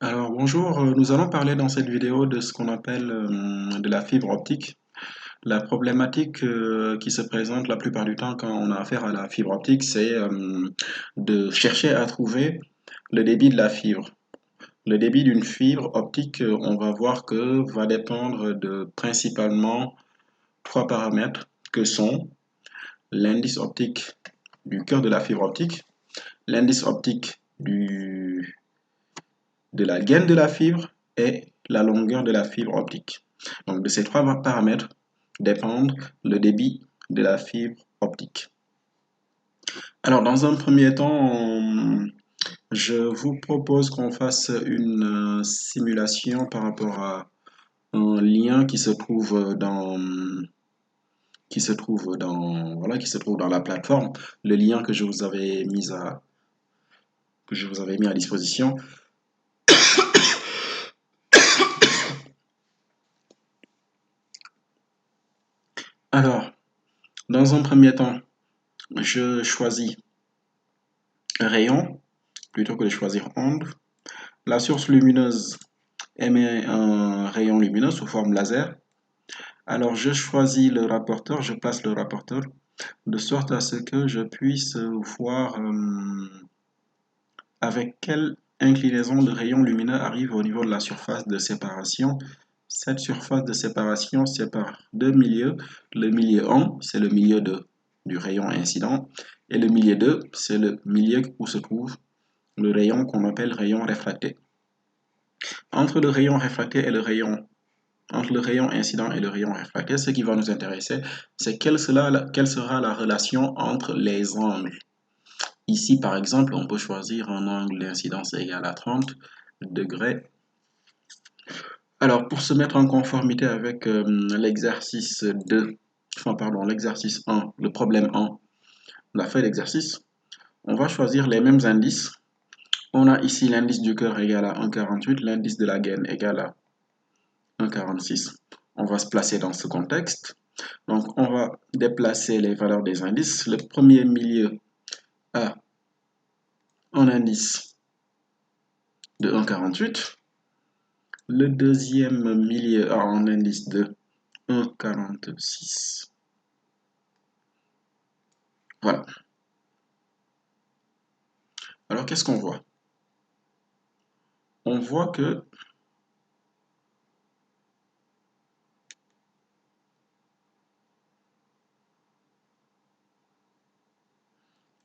Alors bonjour, nous allons parler dans cette vidéo de ce qu'on appelle de la fibre optique. La problématique qui se présente la plupart du temps quand on a affaire à la fibre optique, c'est de chercher à trouver le débit de la fibre. Le débit d'une fibre optique, on va voir que va dépendre de principalement trois paramètres que sont l'indice optique du cœur de la fibre optique, l'indice optique de la gaine de la fibre et la longueur de la fibre optique. Donc de ces trois paramètres dépendent le débit de la fibre optique. Alors dans un premier temps, je vous propose qu'on fasse une simulation par rapport à un lien qui se trouve dans la plateforme, le lien que je vous avais mis à disposition. Alors, dans un premier temps, je choisis rayon plutôt que de choisir onde. La source lumineuse émet un rayon lumineux sous forme laser. Alors je choisis le rapporteur, je place le rapporteur de sorte à ce que je puisse voir avec quelle inclinaison le rayon lumineux arrive au niveau de la surface de séparation. Cette surface de séparation sépare deux milieux. Le milieu 1, c'est le milieu du rayon incident, et le milieu 2, c'est le milieu où se trouve le rayon qu'on appelle rayon réfracté. Entre le rayon réfracté et entre le rayon incident et le rayon réfracté, ce qui va nous intéresser, c'est quelle sera la relation entre les angles. Ici, par exemple, on peut choisir un angle d'incidence égal à 30 degrés. Alors, pour se mettre en conformité avec l'exercice 2, enfin, pardon, l'exercice 1, le problème 1, la feuille d'exercice, on va choisir les mêmes indices. On a ici l'indice du cœur égal à 1,48, l'indice de la gaine égal à 1,46. On va se placer dans ce contexte. Donc, on va déplacer les valeurs des indices. Le premier milieu a un indice de 1,48. Le deuxième milieu a un indice de 1,46. Voilà. Alors, qu'est-ce qu'on voit? On voit que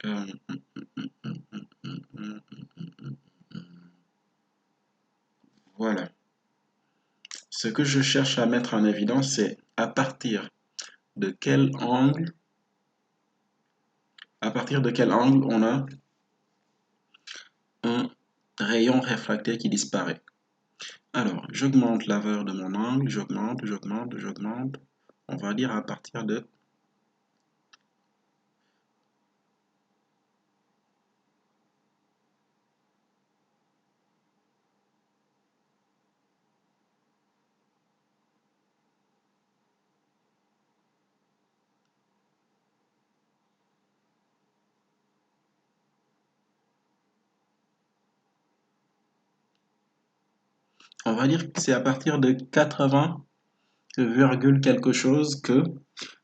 euh, voilà. Ce que je cherche à mettre en évidence, c'est à partir de quel angle, on a un rayon réfracté qui disparaît. Alors, j'augmente la valeur de mon angle, j'augmente. On va dire à partir de on va dire que c'est à partir de 80, quelque chose que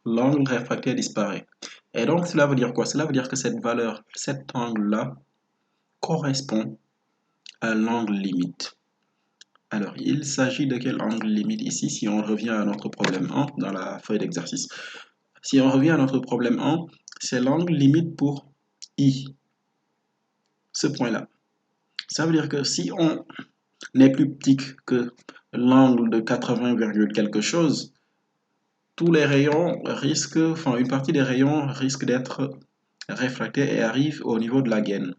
l'angle réfracté disparaît. Et donc, cela veut dire quoi? Cela veut dire que cette valeur, cet angle-là, correspond à l'angle limite. Alors, il s'agit de quel angle limite ici si on revient à notre problème 1 dans la feuille d'exercice? Si on revient à notre problème 1, c'est l'angle limite pour I, ce point-là. Ça veut dire que si on est plus petit que l'angle de 80, quelque chose, tous les rayons risquent, enfin une partie des rayons risque d'être réfractés et arrivent au niveau de la gaine.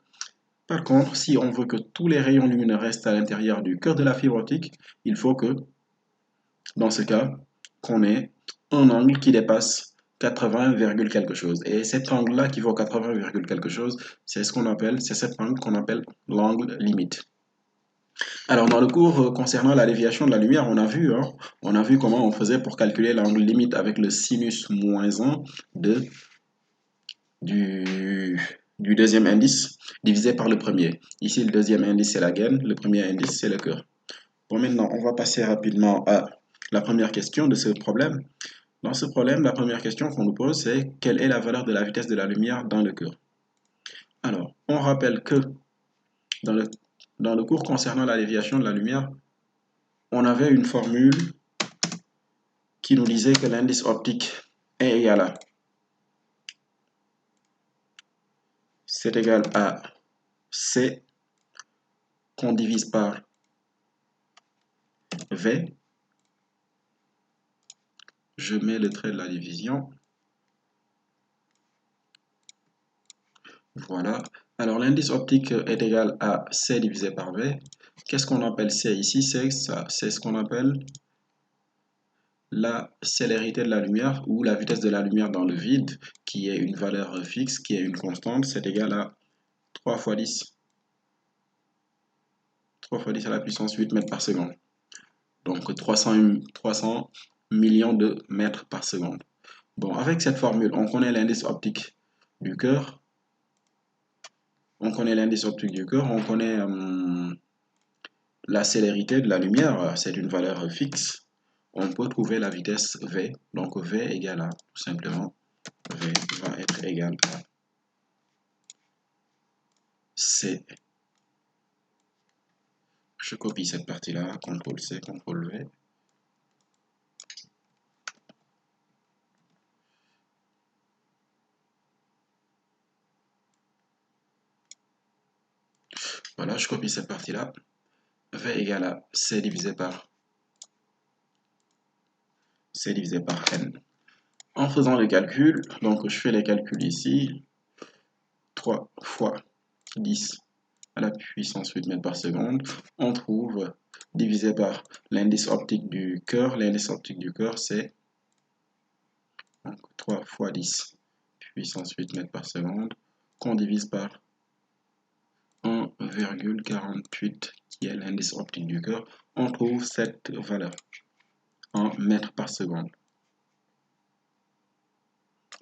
Par contre, si on veut que tous les rayons lumineux restent à l'intérieur du cœur de la fibre optique, il faut que, dans ce cas, qu'on ait un angle qui dépasse 80, quelque chose. Et cet angle-là qui vaut 80, quelque chose, c'est cet angle qu'on appelle l'angle limite. Alors, dans le cours concernant la déviation de la lumière, on a vu comment on faisait pour calculer l'angle limite avec le sinus -1 de, du deuxième indice divisé par le premier. Ici, le deuxième indice, c'est la gaine. Le premier indice, c'est le cœur. Bon, maintenant, on va passer rapidement à la première question de ce problème. Dans ce problème, la première question qu'on nous pose, c'est quelle est la valeur de la vitesse de la lumière dans le cœur? Alors, on rappelle que dans le cours concernant la déviation de la lumière, on avait une formule qui nous disait que l'indice optique est égal à, c'est égal à C qu'on divise par V. Je mets le trait de la division. Voilà. Alors, l'indice optique est égal à C divisé par V. Qu'est-ce qu'on appelle C ici? C'est ça, c'est ce qu'on appelle la célérité de la lumière ou la vitesse de la lumière dans le vide, qui est une valeur fixe, qui est une constante. C'est égal à 3 fois 10. 3 fois 10 à la puissance 8 mètres par seconde. Donc 300 millions de mètres par seconde. Bon, avec cette formule, on connaît l'indice optique du cœur. On connaît la célérité de la lumière, c'est une valeur fixe. On peut trouver la vitesse V. Donc V égale à, tout simplement, V va être égal à C. Je copie cette partie-là, CTRL-C, CTRL-V. Voilà, je copie cette partie-là. V égale à C divisé par N. En faisant les calculs, donc je fais les calculs ici, 3 fois 10 à la puissance 8 mètres par seconde, on trouve divisé par l'indice optique du cœur. L'indice optique du cœur, c'est 3 fois 10 puissance 8 mètres par seconde, qu'on divise par 1,48 qui est l'indice optique du cœur. On trouve cette valeur en mètres par seconde.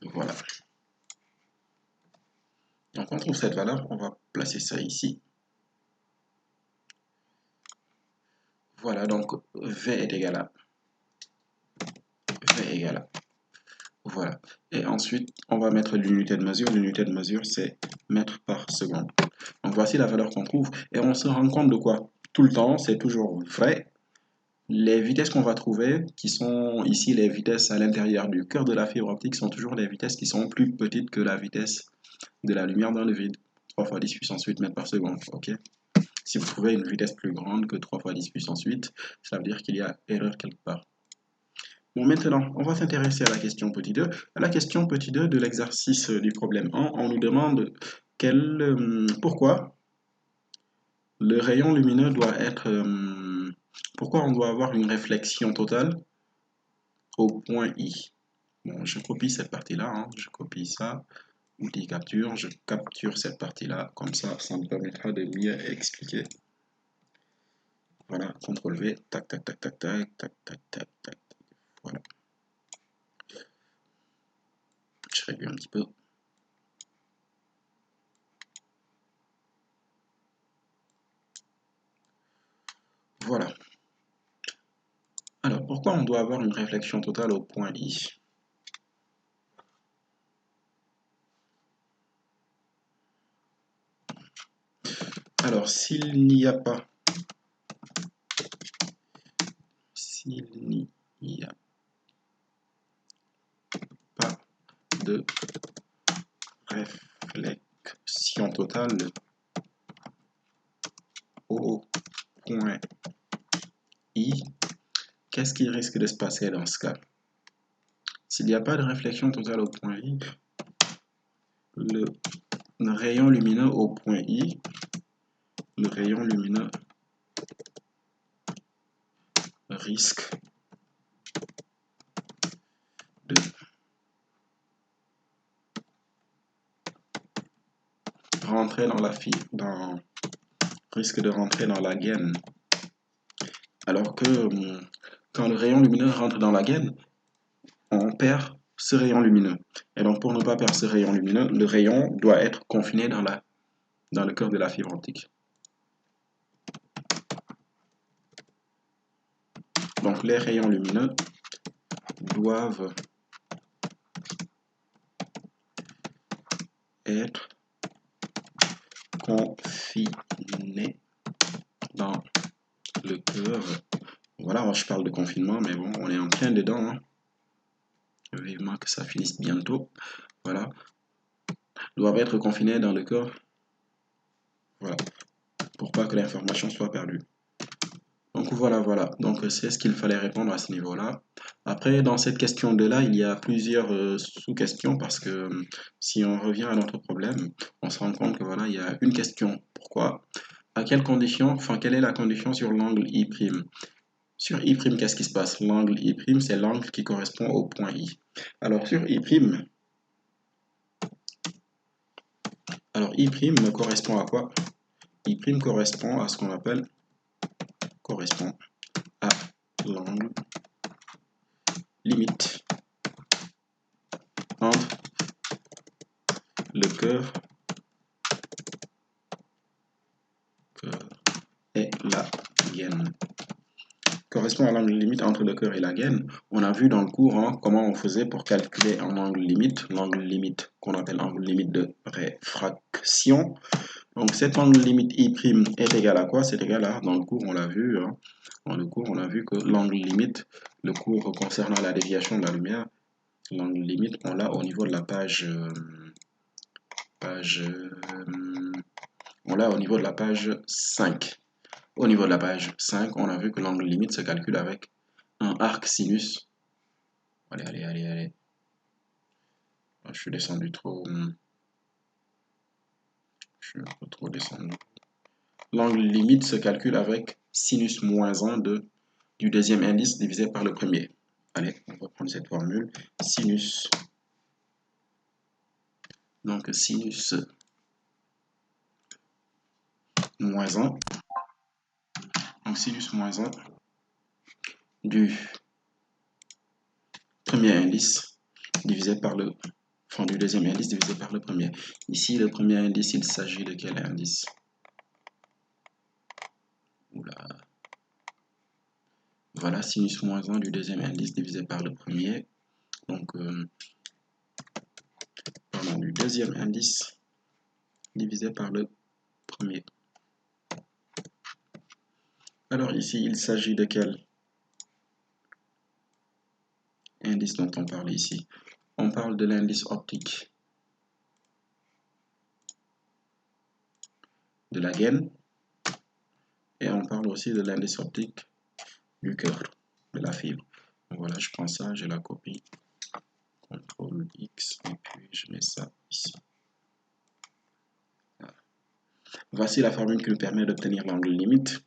Voilà. Donc on trouve cette valeur, on va placer ça ici. Voilà, donc V est égal à V égale à. Voilà. Et ensuite, on va mettre l'unité de mesure. L'unité de mesure, c'est mètres par seconde. Donc voici la valeur qu'on trouve. Et on se rend compte de quoi? Tout le temps, c'est toujours vrai. Les vitesses qu'on va trouver, qui sont ici les vitesses à l'intérieur du cœur de la fibre optique, sont toujours des vitesses qui sont plus petites que la vitesse de la lumière dans le vide. 3 fois 10 puissance 8 mètres par seconde. Ok. Si vous trouvez une vitesse plus grande que 3 fois 10 puissance 8, ça veut dire qu'il y a erreur quelque part. Bon, maintenant, on va s'intéresser à la question petit 2. À la question petit 2 de l'exercice du problème 1, on nous demande pourquoi le rayon lumineux doit être... pourquoi on doit avoir une réflexion totale au point I. Bon, je copie cette partie-là, hein, je copie ça, outil capture, je capture cette partie-là, comme ça me permettra de mieux expliquer. Voilà, CTRL V, tac, tac, tac, tac, tac, tac, tac, tac, tac, voilà. Je réduis un petit peu. Voilà. Alors, pourquoi on doit avoir une réflexion totale au point I? Alors, s'il n'y a pas de réflexion totale au point I, qu'est-ce qui risque de se passer dans ce cas? S'il n'y a pas de réflexion totale au point I, le rayon lumineux au point I, le rayon lumineux risque de rentrer dans la risque de rentrer dans la gaine. Alors que quand le rayon lumineux rentre dans la gaine, on perd ce rayon lumineux. Et donc, pour ne pas perdre ce rayon lumineux, le rayon doit être confiné dans le cœur de la fibre optique. Donc, les rayons lumineux doivent être confinés dans le cœur. Voilà, je parle de confinement, mais bon, on est en plein dedans. Hein. Vivement que ça finisse bientôt. Voilà. Doivent être confinés dans le cœur. Voilà. Pour pas que l'information soit perdue. Donc voilà. Donc c'est ce qu'il fallait répondre à ce niveau-là. Après, dans cette question 2-là, il y a plusieurs sous-questions parce que si on revient à notre problème, on se rend compte que voilà, il y a une question. Pourquoi? À quelle condition, enfin, quelle est la condition sur l'angle I'? Sur I', qu'est-ce qui se passe? L'angle I', c'est l'angle qui correspond au point I. Alors sur I', correspond à quoi? I' correspond à ce qu'on appelle à l'angle limite entre le cœur et la gaine. Correspond à l'angle limite entre le cœur et la gaine. On a vu dans le cours hein, comment on faisait pour calculer un angle limite, l'angle limite qu'on appelle angle limite de réfraction. Donc cet angle limite I' est égal à quoi? C'est égal à, dans le cours on l'a vu, hein, dans le cours on a vu que l'angle limite, le cours concernant la déviation de la lumière, l'angle limite on l'a au niveau de la page, on l'a au niveau de la page 5. Au niveau de la page 5, on a vu que l'angle limite se calcule avec un arc sinus. Allez. Je suis descendu trop. Je suis un peu trop descendu. L'angle limite se calcule avec sinus moins 1 du deuxième indice divisé par le premier. Allez, on va prendre cette formule. Sinus. Donc sinus moins 1. Donc sinus moins 1 du premier indice divisé par le... Enfin, du deuxième indice divisé par le premier. Ici, le premier indice, il s'agit de quel indice? Oula. Voilà, sinus moins 1 du deuxième indice divisé par le premier. Donc, pardon, du deuxième indice divisé par le premier. Alors ici, il s'agit de quel indice dont on parle ici? On parle de l'indice optique de la gaine et on parle aussi de l'indice optique du cœur, de la fibre. Donc voilà, je prends ça, je la copie, CTRL X et puis je mets ça ici. Voilà. Voici la formule qui nous permet d'obtenir l'angle limite.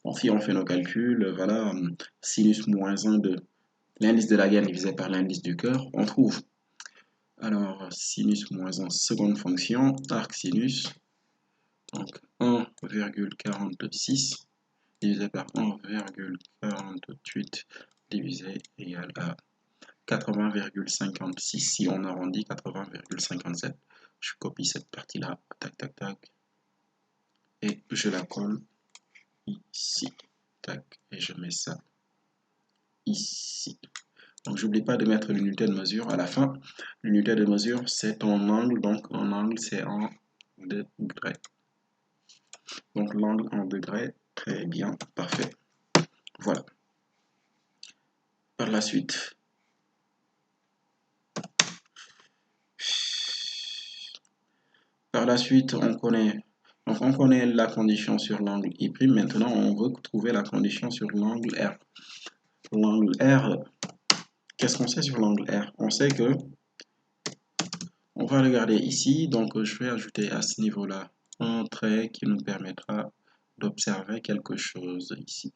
Bon, si on fait nos calculs, voilà, sinus moins 1 de l'indice de la gaine divisé par l'indice du cœur, on trouve. Alors, sinus moins 1, seconde fonction, arc sinus, donc 1,46 divisé par 1,48 divisé égale à 80,56. Si on arrondit, 80,57. Je copie cette partie-là, tac, et je la colle ici, tac, et je mets ça ici. Donc, j'oublie pas de mettre l'unité de mesure à la fin. L'unité de mesure, c'est en angle, donc en angle, c'est en degrés. Donc, l'angle en degrés, très bien, parfait. Voilà. Par la suite, on connaît la condition sur l'angle I'. Maintenant, on veut trouver la condition sur l'angle R. L'angle R, qu'est-ce qu'on sait sur l'angle R? On sait que, on va regarder ici, donc je vais ajouter à ce niveau-là un trait qui nous permettra d'observer quelque chose ici.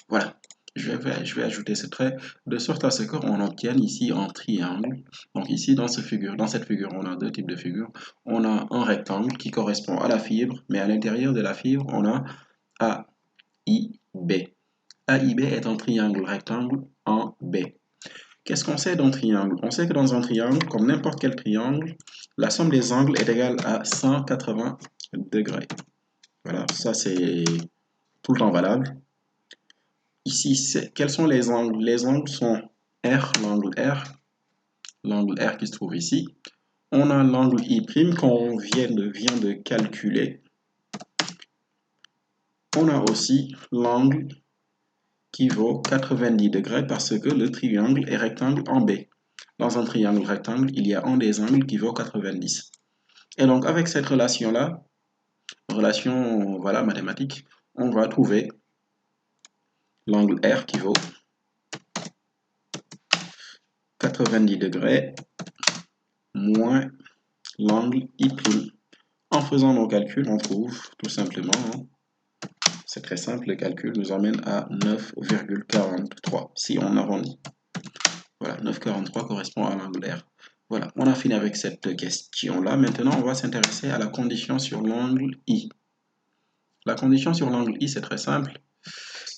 Voilà. Je vais ajouter ce trait de sorte à ce qu'on obtienne ici un triangle. Donc ici, dans cette figure, on a deux types de figures. On a un rectangle qui correspond à la fibre, mais à l'intérieur de la fibre, on a AIB. AIB est un triangle rectangle en B. Qu'est-ce qu'on sait d'un triangle? On sait que dans un triangle, comme n'importe quel triangle, la somme des angles est égale à 180 degrés. Voilà, ça c'est tout le temps valable. Ici, quels sont les angles? Les angles sont R, l'angle R qui se trouve ici. On a l'angle I' qu'on vient de calculer. On a aussi l'angle qui vaut 90 degrés parce que le triangle est rectangle en B. Dans un triangle rectangle, il y a un des angles qui vaut 90. Et donc, avec cette relation-là, relation voilà, mathématique, on va trouver l'angle R qui vaut 90 degrés moins l'angle I'. En faisant nos calculs, on trouve tout simplement, c'est très simple, le calcul nous amène à 9,43 si on arrondit. Voilà, 9,43 correspond à l'angle R. Voilà, on a fini avec cette question-là. Maintenant, on va s'intéresser à la condition sur l'angle I. La condition sur l'angle I, c'est très simple.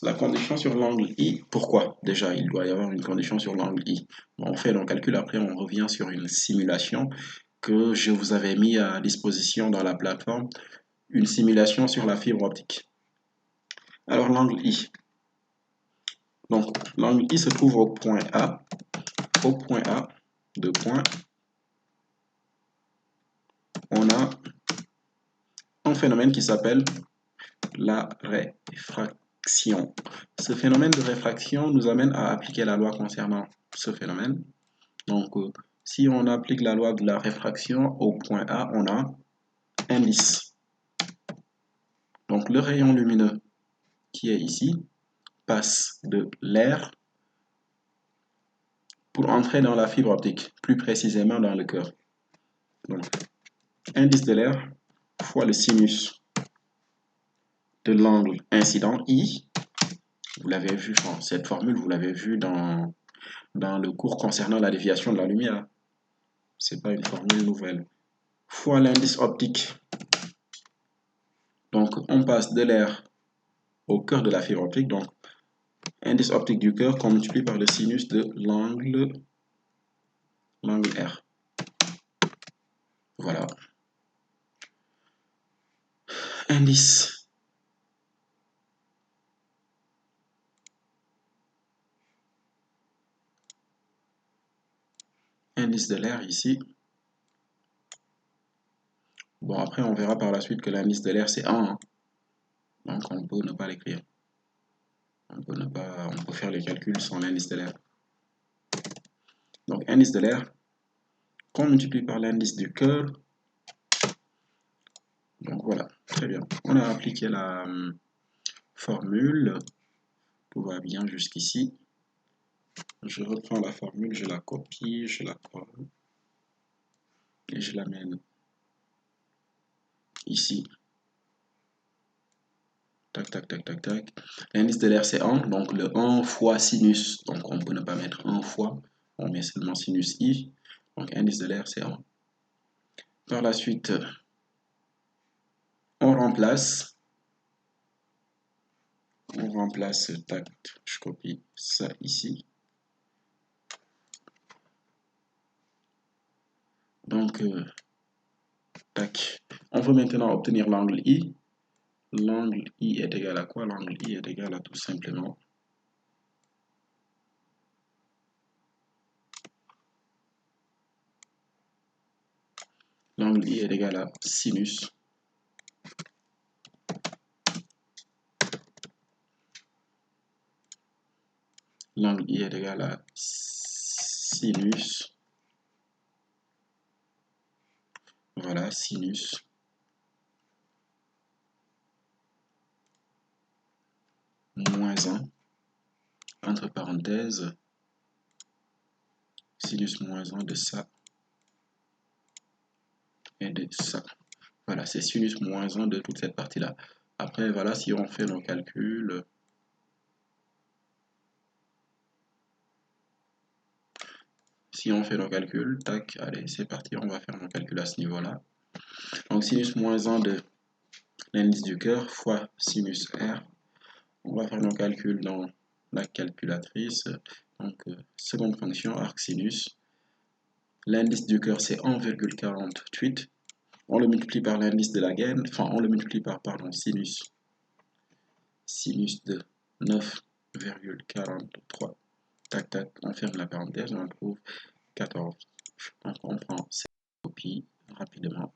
La condition sur l'angle I, pourquoi? Déjà, il doit y avoir une condition sur l'angle I. Bon, on fait nos calculs, après on revient sur une simulation que je vous avais mis à disposition dans la plateforme, une simulation sur la fibre optique. Alors l'angle I. Donc l'angle I se trouve au point A. Au point A, deux points, on a un phénomène qui s'appelle la réfraction. Ce phénomène de réfraction nous amène à appliquer la loi concernant ce phénomène. Donc, si on applique la loi de la réfraction au point A, on a indice. Donc, le rayon lumineux qui est ici passe de l'air pour entrer dans la fibre optique, plus précisément dans le cœur. Donc, indice de l'air fois le sinus de l'angle incident I. Vous l'avez vu, cette formule, vous l'avez vue dans le cours concernant la déviation de la lumière. Ce n'est pas une formule nouvelle. Fois l'indice optique. Donc, on passe de l'air au cœur de la fibre optique. Donc, indice optique du cœur qu'on multiplie par le sinus de l'angle R. Voilà. Indice. Indice de l'air ici. Bon, après, on verra par la suite que l'indice de l'air, c'est 1. Hein. Donc, on peut ne pas l'écrire. On peut faire les calculs sans l'indice de l'air. Donc, indice de l'air qu'on multiplie par l'indice du cœur. Donc, voilà. Très bien. On a appliqué la formule. Tout va bien jusqu'ici. Je reprends la formule, je la copie, je la colle et je l'amène ici. Tac, tac, tac, tac, tac. L'indice de l'air, c'est 1, donc le 1 fois sinus. Donc, on peut ne pas mettre 1 fois, on met seulement sinus I. Donc, indice de l'air, c'est 1. Par la suite, on remplace. Tac, je copie ça ici. Donc, tac. On veut maintenant obtenir l'angle I. L'angle I est égal à quoi? L'angle I est égal à tout simplement l'angle I est égal à sinus. L'angle I est égal à sinus. Voilà, sinus. Moins 1. Entre parenthèses. Sinus moins 1 de ça. Et de ça. Voilà, c'est sinus moins 1 de toute cette partie-là. Après, voilà, si on fait nos calculs. Si on fait nos calculs, tac, allez, c'est parti, on va faire nos calculs à ce niveau-là. Donc, sinus moins 1 de l'indice du cœur fois sinus R. On va faire nos calculs dans la calculatrice. Donc, seconde fonction, arc sinus. L'indice du cœur, c'est 1,48. On le multiplie par l'indice de la gaine, enfin, on le multiplie par, pardon, sinus de 9,43. Tac, tac, on ferme la parenthèse, on trouve 14. Donc, on prend cette copie rapidement.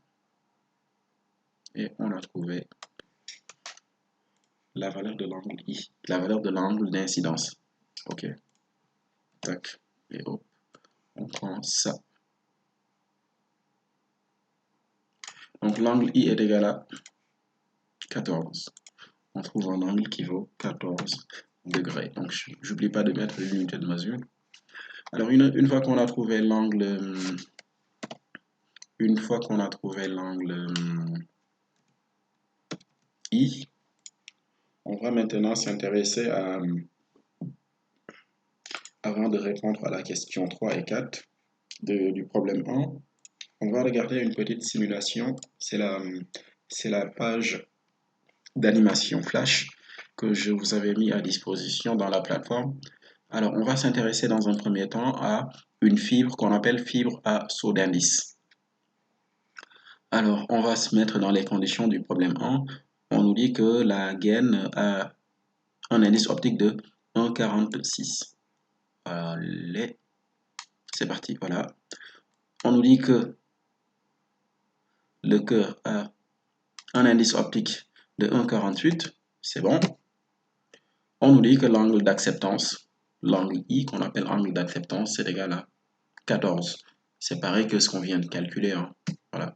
Et on a trouvé la valeur de l'angle I, la valeur de l'angle d'incidence. Ok. Tac. Et hop, on prend ça. Donc l'angle I est égal à 14. On trouve un angle qui vaut 14 degrés. Donc j'oublie pas de mettre l'unité de mesure. Alors une fois qu'on a trouvé l'angle, I, on va maintenant s'intéresser à, avant de répondre à la question 3 et 4 du problème 1, on va regarder une petite simulation. C'est la page d'animation Flash que je vous avais mis à disposition dans la plateforme. Alors, on va s'intéresser dans un premier temps à une fibre qu'on appelle fibre à saut d'indice. Alors, on va se mettre dans les conditions du problème 1. On nous dit que la gaine a un indice optique de 1,46. Allez, c'est parti, voilà. On nous dit que le cœur a un indice optique de 1,48. C'est bon. On nous dit que l'angle d'acceptance, l'angle I qu'on appelle angle d'acceptance, c'est égal à 14. C'est pareil que ce qu'on vient de calculer. Hein. Voilà.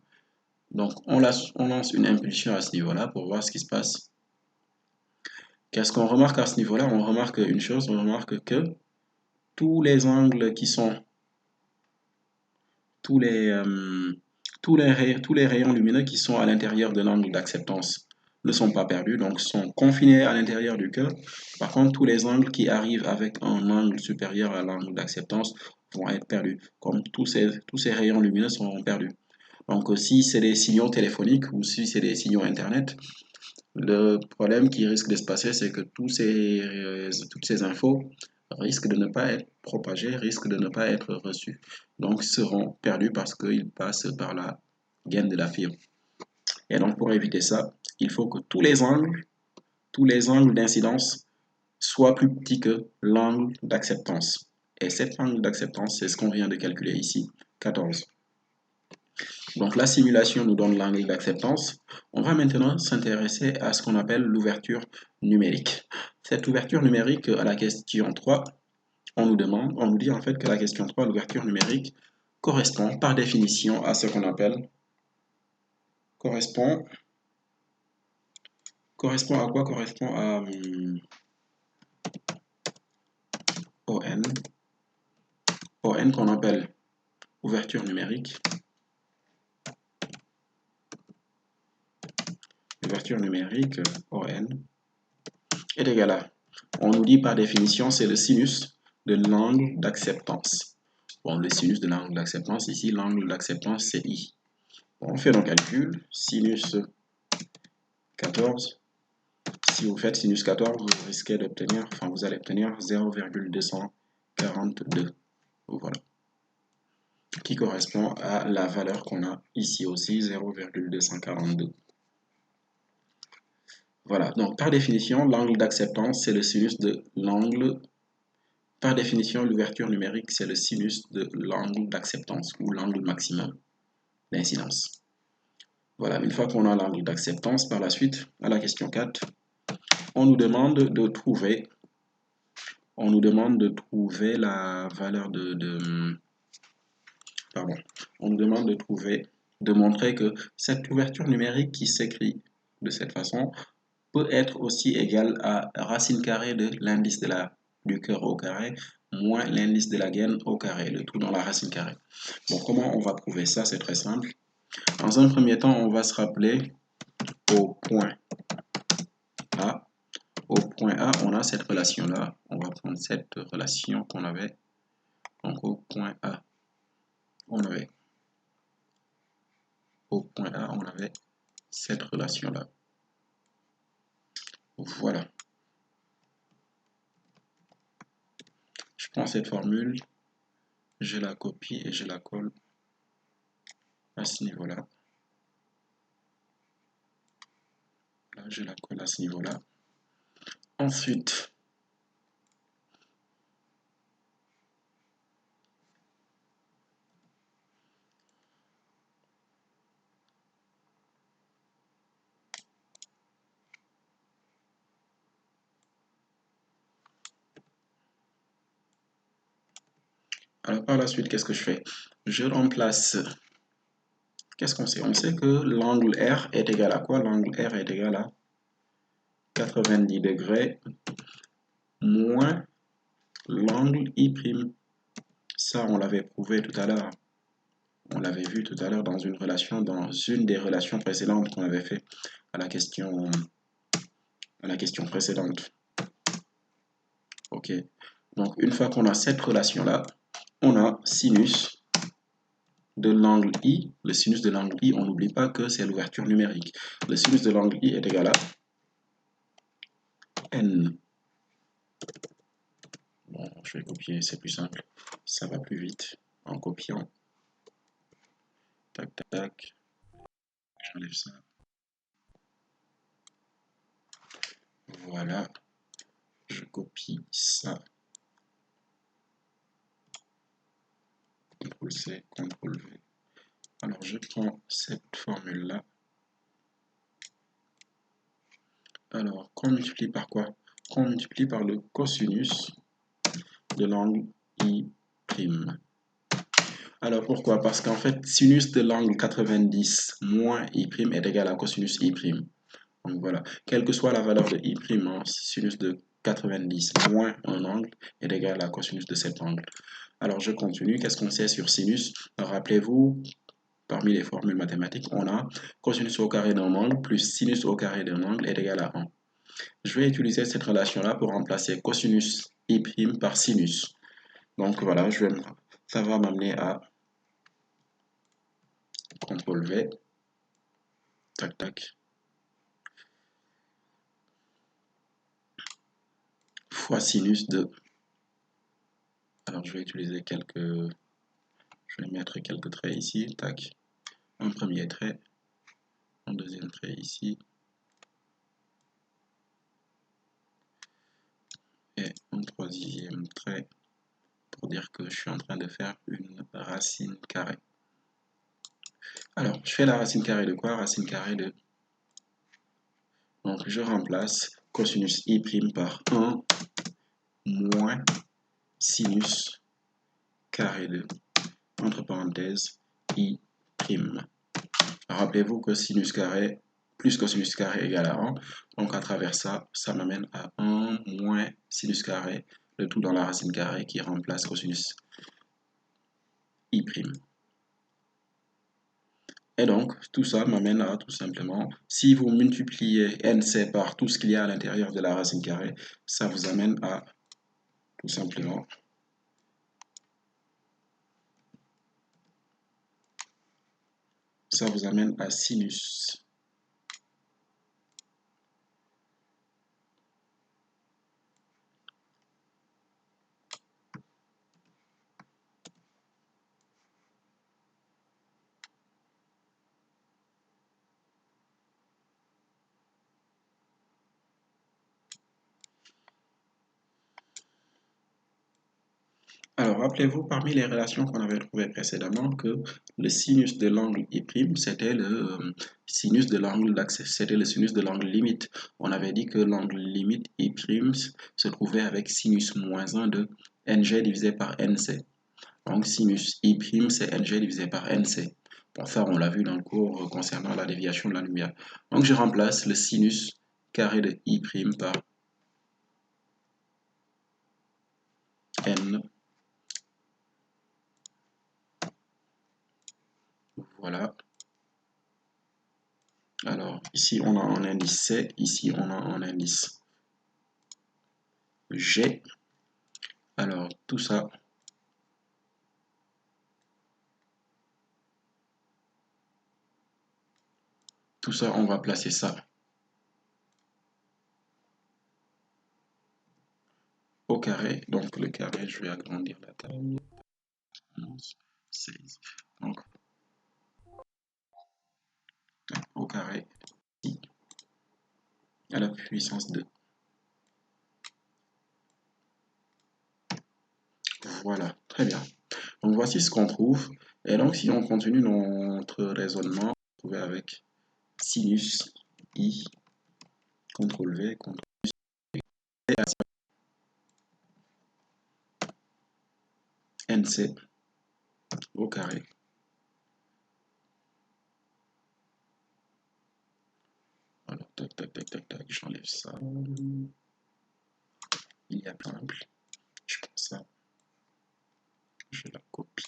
Donc, on lance une impulsion à ce niveau-là pour voir ce qui se passe. Qu'est-ce qu'on remarque à ce niveau-là? On remarque une chose, on remarque que tous les angles qui sont, tous les rayons lumineux qui sont à l'intérieur de l'angle d'acceptance ne sont pas perdus, donc sont confinés à l'intérieur du cœur. Par contre, tous les angles qui arrivent avec un angle supérieur à l'angle d'acceptance vont être perdus, comme tous ces rayons lumineux sont perdus. Donc, si c'est des signaux téléphoniques ou si c'est des signaux Internet, le problème qui risque de se passer, c'est que toutes ces infos risquent de ne pas être propagées, risquent de ne pas être reçues. Donc, seront perdus parce qu'ils passent par la gaine de la fibre. Et donc, pour éviter ça, il faut que tous les angles d'incidence soient plus petits que l'angle d'acceptance. Et cet angle d'acceptance, c'est ce qu'on vient de calculer ici, 14. Donc la simulation nous donne l'angle d'acceptance. On va maintenant s'intéresser à ce qu'on appelle l'ouverture numérique. Cette ouverture numérique, à la question 3, on nous dit en fait que la question 3, l'ouverture numérique, correspond par définition à ce qu'on appelle, correspond à quoi? Correspond à ON qu'on appelle ouverture numérique. L'ouverture numérique, ON, est égale à, on nous dit par définition, c'est le sinus de l'angle d'acceptance. Bon, le sinus de l'angle d'acceptance, ici, l'angle d'acceptance, c'est I. Bon, on fait nos calculs. Sinus 14. Si vous faites sinus 14, vous risquez d'obtenir, enfin, vous allez obtenir 0,242. Voilà. Qui correspond à la valeur qu'on a ici aussi, 0,242. Voilà, donc par définition, l'angle d'acceptance, c'est le sinus de l'angle. Par définition, l'ouverture numérique, c'est le sinus de l'angle d'acceptance ou l'angle maximum d'incidence. Voilà, une fois qu'on a l'angle d'acceptance, par la suite, à la question 4, on nous demande de trouver la valeur pardon, on nous demande de montrer que cette ouverture numérique qui s'écrit de cette façon peut être aussi égale à racine carrée de l'indice du cœur au carré moins l'indice de la gaine au carré, le tout dans la racine carrée. Bon, comment on va prouver ça? C'est très simple. Dans un premier temps, on va se rappeler au point A. Au point A, on a cette relation-là. On va prendre cette relation qu'on avait. Donc, au point A, on avait cette relation-là. Voilà. Je Je prends cette formule, je la copie et je la colle à ce niveau-là. Là, je la colle à ce niveau-là. Ensuite, alors par la suite, qu'est-ce que je fais? Je remplace. Qu'est-ce qu'on sait? On sait que l'angle R est égal à quoi? L'angle R est égal à 90 degrés moins l'angle I'. Ça, on l'avait prouvé tout à l'heure. On l'avait vu tout à l'heure dans une des relations précédentes qu'on avait fait à la question précédente. Ok. Donc, une fois qu'on a cette relation-là, on a sinus de l'angle I. Le sinus de l'angle I, on n'oublie pas que c'est l'ouverture numérique. Le sinus de l'angle I est égal à N. Bon, je vais copier, c'est plus simple. Ça va plus vite en copiant. Tac, tac, tac. J'enlève ça. Voilà. Je copie ça. CTRL-C, CTRL-V. Alors, je prends cette formule-là. Alors, qu'on multiplie par quoi? Qu'on multiplie par le cosinus de l'angle I'. Alors, pourquoi? Parce qu'en fait, sinus de l'angle 90 moins I' est égal à cosinus I'. Donc voilà, quelle que soit la valeur de I', sinus de 90 moins un angle est égal à cosinus de cet angle. Alors, je continue. Qu'est-ce qu'on sait sur sinus? Rappelez-vous, parmi les formules mathématiques, on a cosinus au carré d'un angle plus sinus au carré d'un angle est égal à 1. Je vais utiliser cette relation-là pour remplacer cosinus I' par sinus. Donc voilà, ça va m'amener à CTRL-V, tac, tac, fois sinus de... Alors je vais utiliser je vais mettre quelques traits ici, tac, un premier trait, un deuxième trait ici, et un troisième trait pour dire que je suis en train de faire une racine carrée. Alors, je fais la racine carrée de quoi? Racine carrée de... Donc, je remplace cosinus I' par 1 moins sinus carré de, entre parenthèses, I'. Rappelez-vous que sinus carré plus cosinus carré égale à 1. Donc, à travers ça, ça m'amène à 1 moins sinus carré, le tout dans la racine carrée qui remplace cosinus I'. Et donc, tout ça m'amène à tout simplement, si vous multipliez NC par tout ce qu'il y a à l'intérieur de la racine carrée, ça vous amène à tout simplement sinus. Alors, rappelez-vous, parmi les relations qu'on avait trouvées précédemment, que le sinus de l'angle I', c'était le sinus de l'angle d'axe, c'était le sinus de l'angle limite. On avait dit que l'angle limite I' se trouvait avec sinus moins 1 de NG divisé par NC. Donc, sinus I', c'est NG divisé par NC. Bon, ça, on l'a vu dans le cours concernant la déviation de la lumière. Donc, je remplace le sinus carré de I' par N. Voilà. Alors, ici, on a un indice C, ici, on a un indice G. Alors, tout ça, on va placer ça au carré. Donc, le carré, je vais agrandir la taille. 11, 16. Donc, au carré, ici, à la puissance 2. Voilà, très bien. Donc, voici ce qu'on trouve. Et donc, si on continue notre raisonnement, on va trouver avec sinus I, CTRL V, CTRL V, NC au carré. Alors, tac, tac, tac, tac, tac, j'enlève ça. Il y a simple. Je prends ça. Je la copie.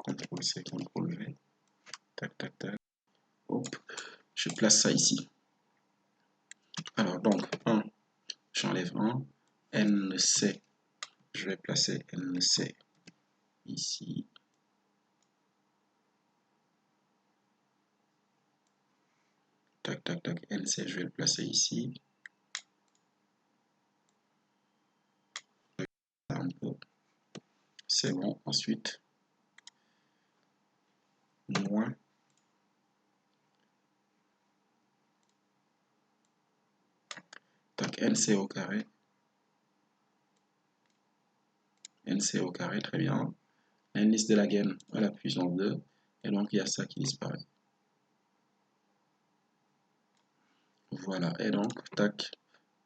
CTRL C, CTRL V. Tac, tac, tac. Hop. Je place ça ici. Alors, donc, 1, j'enlève 1. NC, je vais placer NC ici. Tac, tac, tac. NC, je vais le placer ici. Un peu. C'est bon. Ensuite, moins. Tac, NC au carré. NC au carré, très bien. L'indice de la gaine à la puissance 2. Et donc, il y a ça qui disparaît. Voilà. Et donc, tac,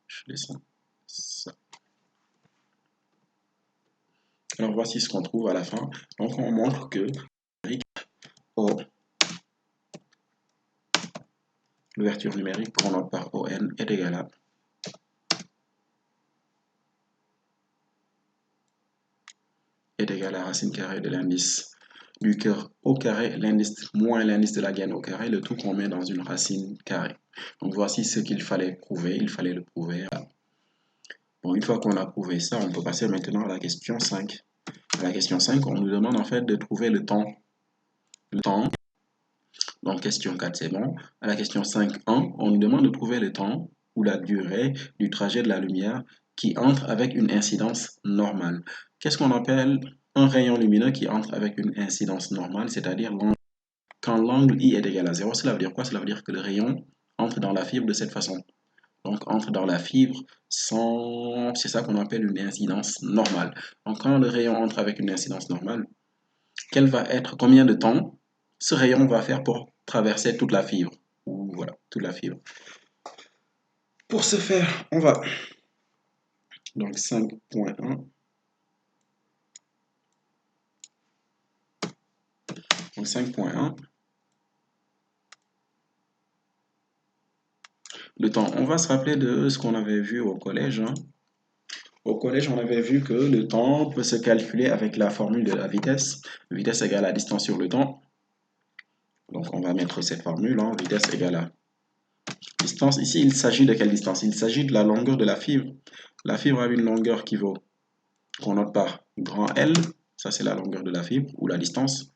je descends ça. Alors, voici ce qu'on trouve à la fin. Donc, on montre que O, l'ouverture numérique qu'on note par ON est égale à racine carrée de l'indice du cœur au carré, l'indice moins l'indice de la gaine au carré, le tout qu'on met dans une racine carrée. Donc voici ce qu'il fallait prouver, il fallait le prouver. Bon, une fois qu'on a prouvé ça, on peut passer maintenant à la question 5. À la question 5, on nous demande en fait de trouver le temps. Le temps. Donc question 4, c'est bon. À la question 5.1, on nous demande de trouver le temps ou la durée du trajet de la lumière qui entre avec une incidence normale. Qu'est-ce qu'on appelle un rayon lumineux qui entre avec une incidence normale, c'est-à-dire quand l'angle I est égal à 0, cela veut dire quoi? Cela veut dire que le rayon entre dans la fibre de cette façon. Donc entre dans la fibre sans... C'est ça qu'on appelle une incidence normale. Donc quand le rayon entre avec une incidence normale, quel va être, combien de temps ce rayon va faire pour traverser toute la fibre? Ou voilà, toute la fibre. Pour ce faire, on va... Donc 5.1. Donc 5.1. Le temps, on va se rappeler de ce qu'on avait vu au collège. Au collège, on avait vu que le temps peut se calculer avec la formule de la vitesse. Vitesse égale à distance sur le temps. Donc on va mettre cette formule, vitesse égale à distance. Ici, il s'agit de quelle distance? Il s'agit de la longueur de la fibre. La fibre a une longueur qui vaut, qu'on note par grand L, ça c'est la longueur de la fibre, ou la distance.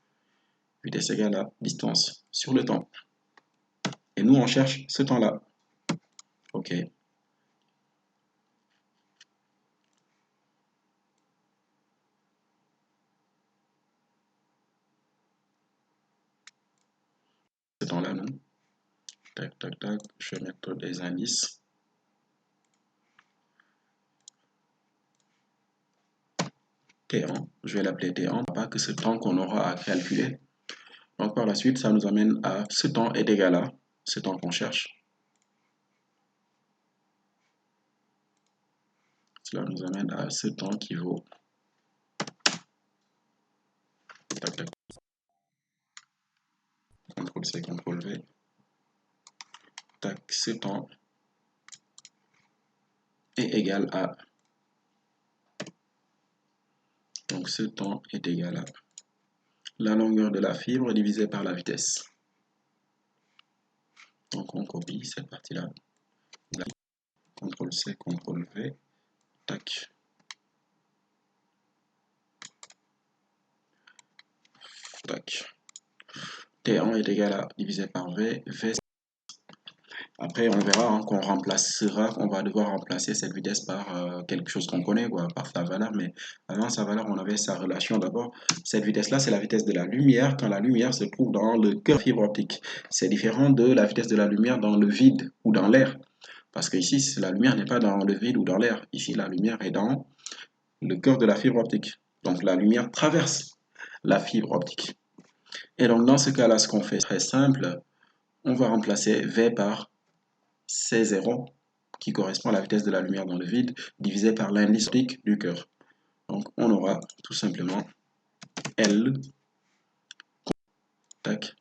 Vitesse égale à distance sur le temps. Et nous, on cherche ce temps-là. OK. Ce temps-là, non? Tac, tac, tac. Je vais mettre des indices. T1, je vais l'appeler T1, pas que ce temps qu'on aura à calculer. Donc par la suite, ça nous amène à ce temps est égal à ce temps qu'on cherche. Cela nous amène à ce temps qui vaut tac, tac, CTRL-C, CTRL-V. Tac, ce temps est égal à... Donc ce temps est égal à la longueur de la fibre divisée par la vitesse. Donc on copie cette partie-là. CTRL-C, CTRL-V. Tac. Tac. T1 est égal à divisé par V. V Après, on verra hein, on va devoir remplacer cette vitesse par quelque chose qu'on connaît, quoi, par sa valeur. Mais avant sa valeur, on avait sa relation d'abord. Cette vitesse-là, c'est la vitesse de la lumière quand la lumière se trouve dans le cœur fibre optique. C'est différent de la vitesse de la lumière dans le vide ou dans l'air. Parce que ici, la lumière n'est pas dans le vide ou dans l'air. Ici, la lumière est dans le cœur de la fibre optique. Donc, la lumière traverse la fibre optique. Et donc, dans ce cas-là, ce qu'on fait, c'est très simple. On va remplacer V par C0 qui correspond à la vitesse de la lumière dans le vide, divisé par l'indice optique du cœur. Donc on aura tout simplement L, tac,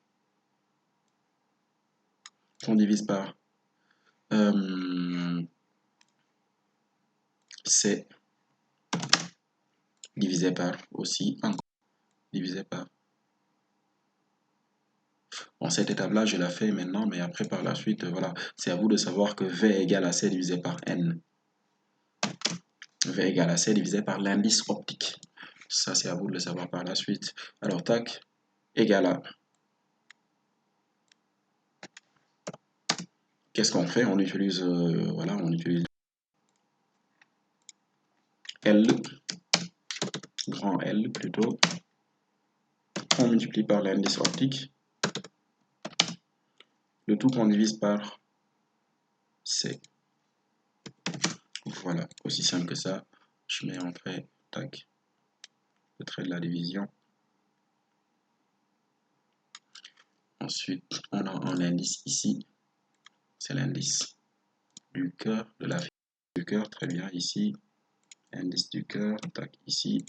qu'on divise par C, divisé par aussi, encore, divisé par. Bon, cette étape-là, je la fais maintenant, mais après, par la suite, voilà, c'est à vous de savoir que V égale à C divisé par N. V égale à C divisé par l'indice optique. Ça, c'est à vous de le savoir par la suite. Alors, tac, égale à. Qu'est-ce qu'on fait? On utilise, voilà, on utilise L, grand L plutôt. On multiplie par l'indice optique. Le tout qu'on divise par C. Voilà, aussi simple que ça. Je mets en trait, tac, le trait de la division. Ensuite, on a un indice ici. C'est l'indice du cœur, de la fibre du cœur. Très bien, ici. Indice du cœur, tac, ici.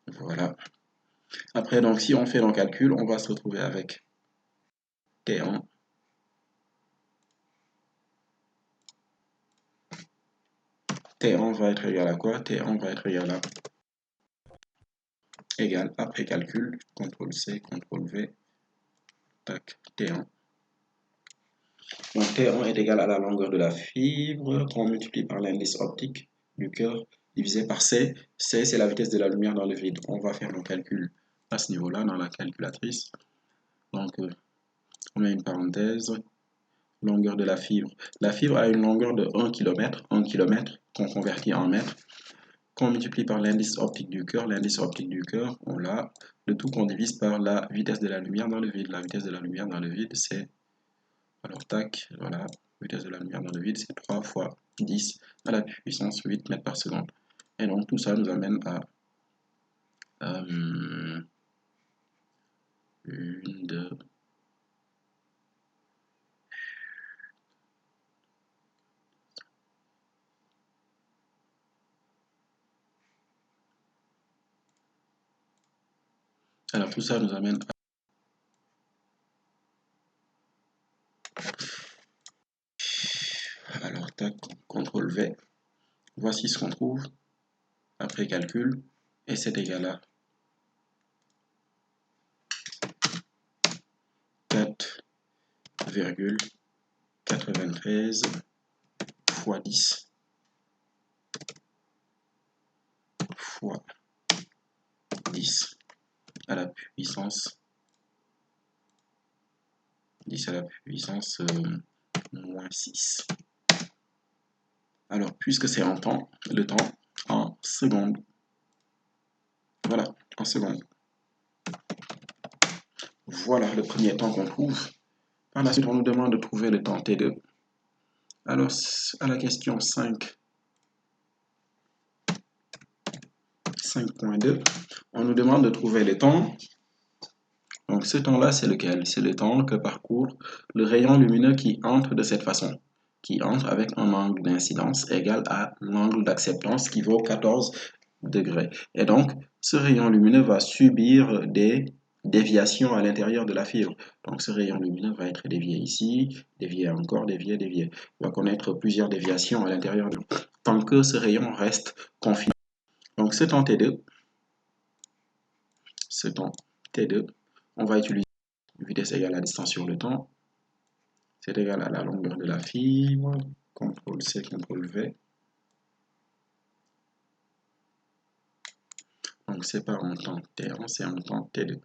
Voilà. Après, donc, si on fait le calcul, on va se retrouver avec T1. T1 va être égal à quoi? T1 va être égal à égal, après calcul, CTRL-C, CTRL-V, tac, T1. Donc T1 est égal à la longueur de la fibre qu'on multiplie par l'indice optique du cœur divisé par C. C, c'est la vitesse de la lumière dans le vide. On va faire nos calculs à ce niveau-là dans la calculatrice. Donc, on met une parenthèse. Longueur de la fibre. La fibre a une longueur de 1 km, 1 km qu'on convertit en mètres, qu'on multiplie par l'indice optique du cœur. L'indice optique du cœur, on l'a. Le tout qu'on divise par la vitesse de la lumière dans le vide. La vitesse de la lumière dans le vide, c'est... Alors, tac, voilà. Vitesse de la lumière dans le vide, c'est 3 fois 10 à la puissance 8 mètres par seconde. Et donc, tout ça nous amène à... une, deux... Alors, tout ça nous amène à... Alors, tac, CTRL V. Voici ce qu'on trouve après calcul. Et c'est égal à 4,93 fois 10 fois 10 à la puissance 10 à la puissance moins 6. Alors, puisque c'est en temps, le temps en secondes. Voilà, en secondes. Voilà le premier temps qu'on trouve. Par la suite, on nous demande de trouver le temps T2. Alors, à la question 5.2, on nous demande de trouver le temps. Donc, ce temps-là, c'est lequel? C'est le temps que parcourt le rayon lumineux qui entre de cette façon, qui entre avec un angle d'incidence égal à l'angle d'acceptance qui vaut 14 degrés. Et donc, ce rayon lumineux va subir des déviations à l'intérieur de la fibre. Donc, ce rayon lumineux va être dévié ici, dévié encore, dévié, dévié. Il va connaître plusieurs déviations à l'intérieur tant que ce rayon reste confiné. Donc, ce temps T2, on va utiliser vitesse égale à distance sur le temps. C'est égal à la longueur de la fibre. CTRL-C, CTRL-V. Donc, c'est pas un temps T1, c'est un temps T2.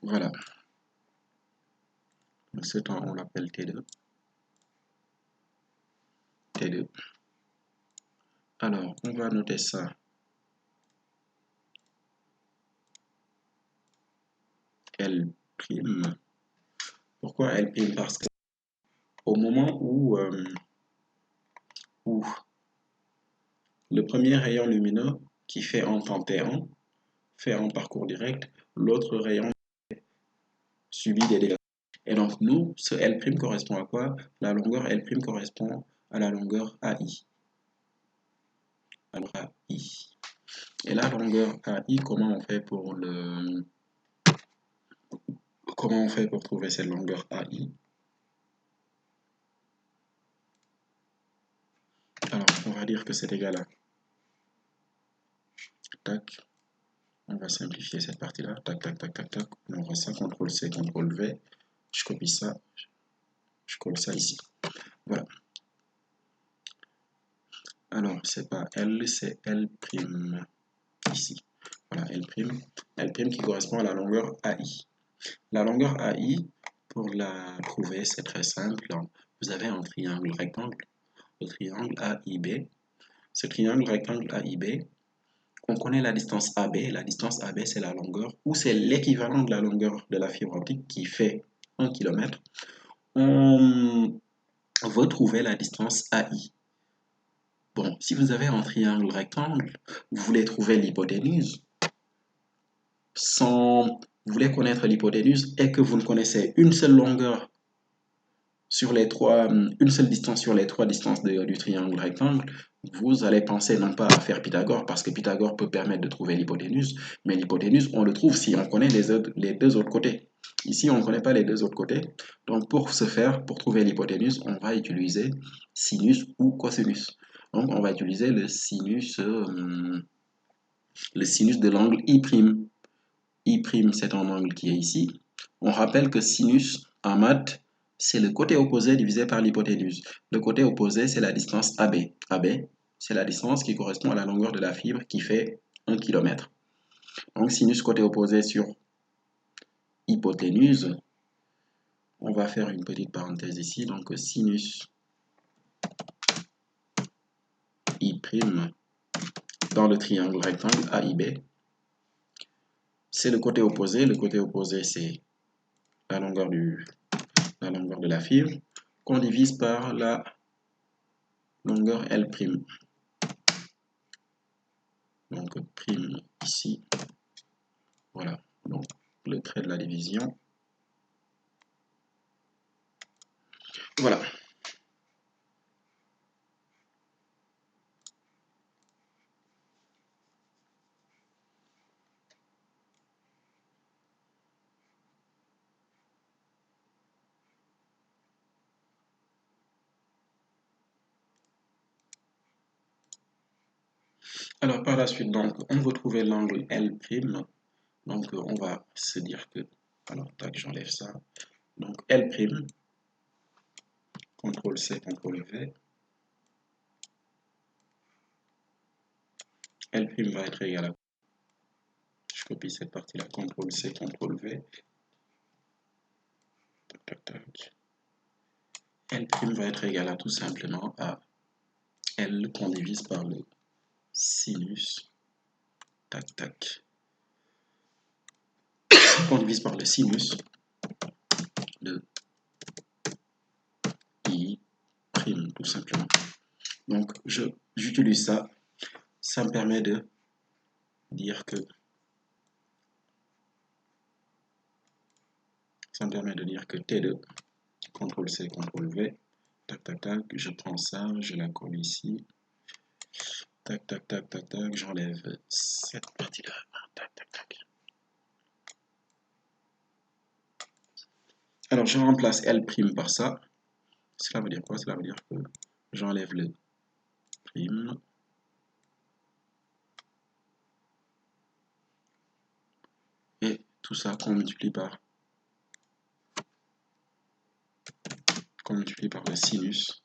Voilà. Donc ce temps, on l'appelle T2. T2. Alors, on va noter ça. L'. Pourquoi L'? Parce que au moment où le premier rayon lumineux qui fait un temps T1 fait un parcours direct, l'autre rayon subit des dégâts. Et donc, nous, ce L' correspond à quoi? La longueur L' correspond à la longueur AI. Alors, AI. Et la longueur AI, comment on fait pour trouver cette longueur AI? Alors, on va dire que c'est égal à tac. On va simplifier cette partie-là. Tac, tac, tac, tac, tac. On voit ça, CTRL-C, CTRL-V. Je copie ça. Je colle ça ici. Voilà. Alors, c'est pas L, c'est L'. Ici. Voilà, L'. L' qui correspond à la longueur AI. La longueur AI, pour la trouver, c'est très simple. Vous avez un triangle rectangle, le triangle AIB. Ce triangle rectangle AIB, on connaît la distance AB. La distance AB, c'est la longueur, ou c'est l'équivalent de la longueur de la fibre optique qui fait 1 km. On veut trouver la distance AI. Bon, si vous avez un triangle rectangle, vous voulez trouver l'hypoténuse, vous voulez connaître l'hypoténuse et que vous ne connaissez une seule longueur sur les trois, une seule distance sur les trois distances du triangle rectangle, vous allez penser non pas à faire Pythagore, parce que Pythagore peut permettre de trouver l'hypoténuse, mais l'hypoténuse, on le trouve si on connaît les deux autres côtés. Ici, on ne connaît pas les deux autres côtés. Donc, pour ce faire, pour trouver l'hypoténuse, on va utiliser sinus ou cosinus. Donc, on va utiliser le sinus de l'angle I'. I', c'est un angle qui est ici. On rappelle que sinus, en maths, c'est le côté opposé divisé par l'hypoténuse. Le côté opposé, c'est la distance AB. AB, c'est la distance qui correspond à la longueur de la fibre qui fait 1 km. Donc, sinus côté opposé sur hypoténuse. On va faire une petite parenthèse ici. Donc, sinus I' dans le triangle rectangle AIB. C'est le côté opposé. Le côté opposé, c'est la longueur de la fibre qu'on divise par la longueur L'. Donc, prime ici. Voilà. Donc, le trait de la division. Voilà. Alors, par la suite, donc, on veut trouver l'angle L'. Donc, on va se dire que... Alors, tac, j'enlève ça. Donc, L', CTRL-C, CTRL-V. L' va être égal à... Je copie cette partie-là, CTRL-C, CTRL-V. Tac, tac, tac. L' va être égal à tout simplement à L qu'on divise par le sinus. Tac, tac. On divise par le sinus de I', tout simplement. Donc, j'utilise ça. Ça me permet de dire que T2, CTRL-C, CTRL-V, tac, tac, tac, je prends ça, je la colle ici. Tac, tac, tac, tac, tac, j'enlève cette partie-là. Tac, tac, tac. Alors, je remplace L' par ça. Cela veut dire quoi? Cela veut dire que j'enlève le prime. Et tout ça qu'on multiplie par le sinus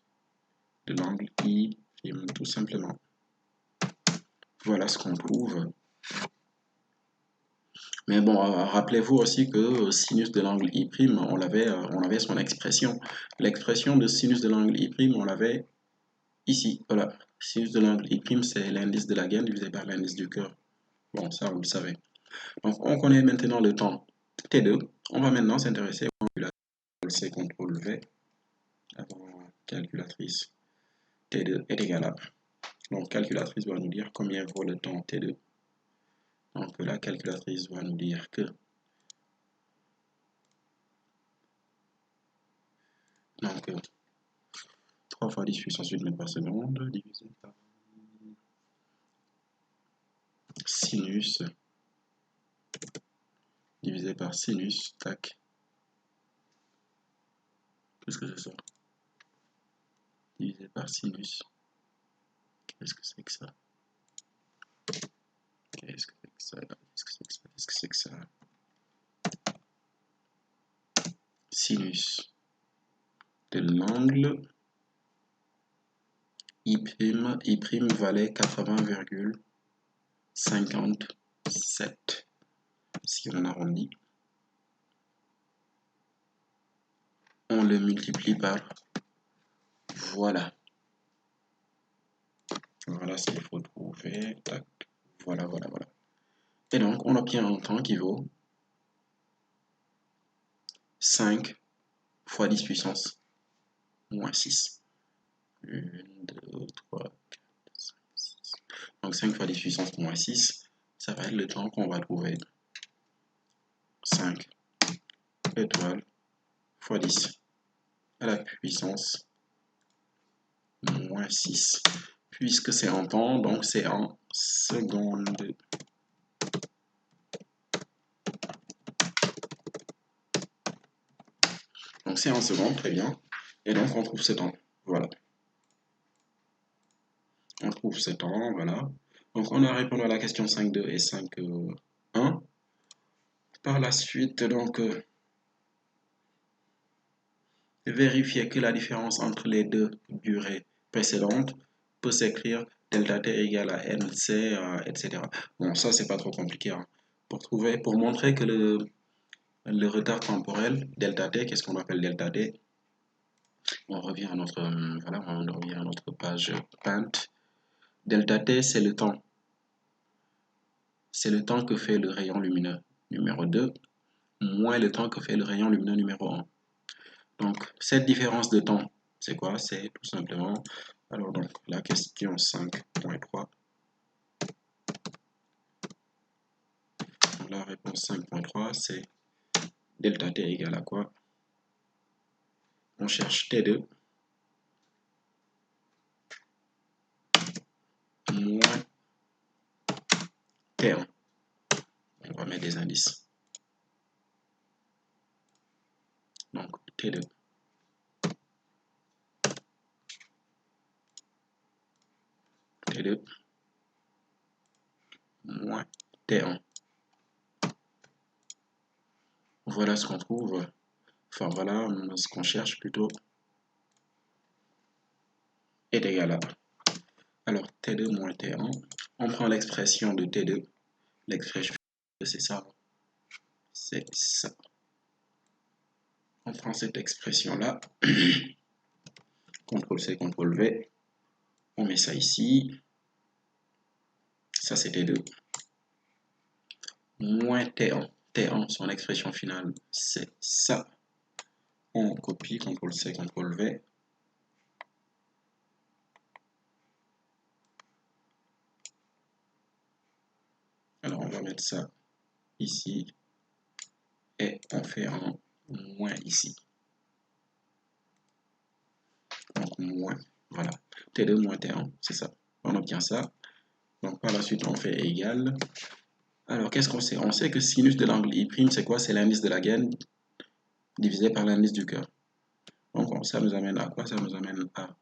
de l'angle I', tout simplement. Voilà ce qu'on trouve. Mais bon, rappelez-vous aussi que sinus de l'angle I', on avait son expression. L'expression de sinus de l'angle I', on l'avait ici. Voilà. Sinus de l'angle I', c'est l'indice de la gaine divisé par l'indice du cœur. Bon, ça, vous le savez. Donc, on connaît maintenant le temps T2. On va maintenant s'intéresser au calculateur. C, CTRL V, avant calculatrice T2 est égal à. Donc, calculatrice va nous dire combien vaut le temps T2. Donc, la calculatrice va nous dire que donc, 3 fois 10 puissance 8 mètres par seconde divisé par sinus divisé par sinus, tac. Qu'est-ce que c'est ça? Divisé par sinus. Qu'est-ce que c'est que ça? Qu'est-ce que c'est que ça? Qu'est-ce que c'est que ça? Qu'est-ce que c'est que ça? Sinus de l'angle I' valait 80,57 si on arrondit. On le multiplie par voilà. Voilà ce qu'il faut trouver. Tac. Voilà, voilà, voilà. Et donc, on obtient un temps qui vaut 5 fois 10 puissance moins 6. 1, 2, 3, 4, 5, 6. Donc 5 fois 10 puissance moins 6, ça va être le temps qu'on va trouver. 5 étoiles fois 10 à la puissance moins 6. Puisque c'est en temps, donc c'est en secondes. Donc c'est en secondes, très bien. Et donc on trouve ce temps. Voilà. On trouve ce temps, voilà. Donc on a répondu à la question 5.2 et 5.1. Par la suite, donc, vérifier que la différence entre les deux durées précédentes peut s'écrire delta t égale à nc, etc. Bon, ça, c'est pas trop compliqué. Hein. Pour montrer que le retard temporel, delta t, qu'est-ce qu'on appelle delta t? On revient à notre, voilà, on revient à notre page Paint. Delta t, c'est le temps. C'est le temps que fait le rayon lumineux numéro 2, moins le temps que fait le rayon lumineux numéro 1. Donc, cette différence de temps, c'est quoi? C'est tout simplement, alors donc, la question 5.3. La réponse 5.3, c'est delta t égale à quoi? On cherche T2 moins T1. On va mettre des indices. Donc, T2 T2 moins T1. Voilà ce qu'on trouve. Enfin, voilà ce qu'on cherche plutôt. Est égal à. Alors, T2 moins T1. On prend l'expression de T2. L'expression, c'est ça. C'est ça. On prend cette expression-là. CTRL-C, CTRL-V. On met ça ici. Ça, c'est T2. Moins T1. T1, son expression finale, c'est ça. On copie, CTRL-C, CTRL-V. Alors, on va mettre ça ici. Et on fait un moins ici. Donc, moins. Voilà. T2 moins T1, c'est ça. On obtient ça. Donc, par la suite, on fait égal. Alors, qu'est-ce qu'on sait? On sait que sinus de l'angle I', c'est quoi? C'est l'indice de la gaine divisé par l'indice du cœur. Donc, ça nous amène à quoi? Ça nous amène à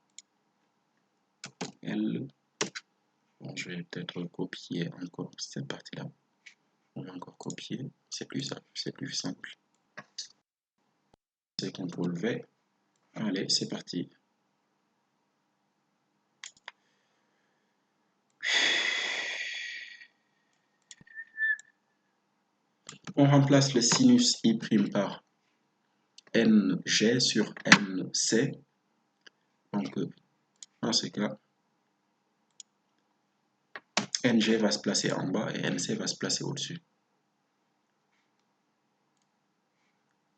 L. Bon, je vais peut-être copier encore cette partie-là. On va encore copier. C'est plus simple. C'est CTRL V. Allez, c'est parti. on remplace le sinus I' par NG sur NC. Donc, dans ce cas, NG va se placer en bas et NC va se placer au-dessus.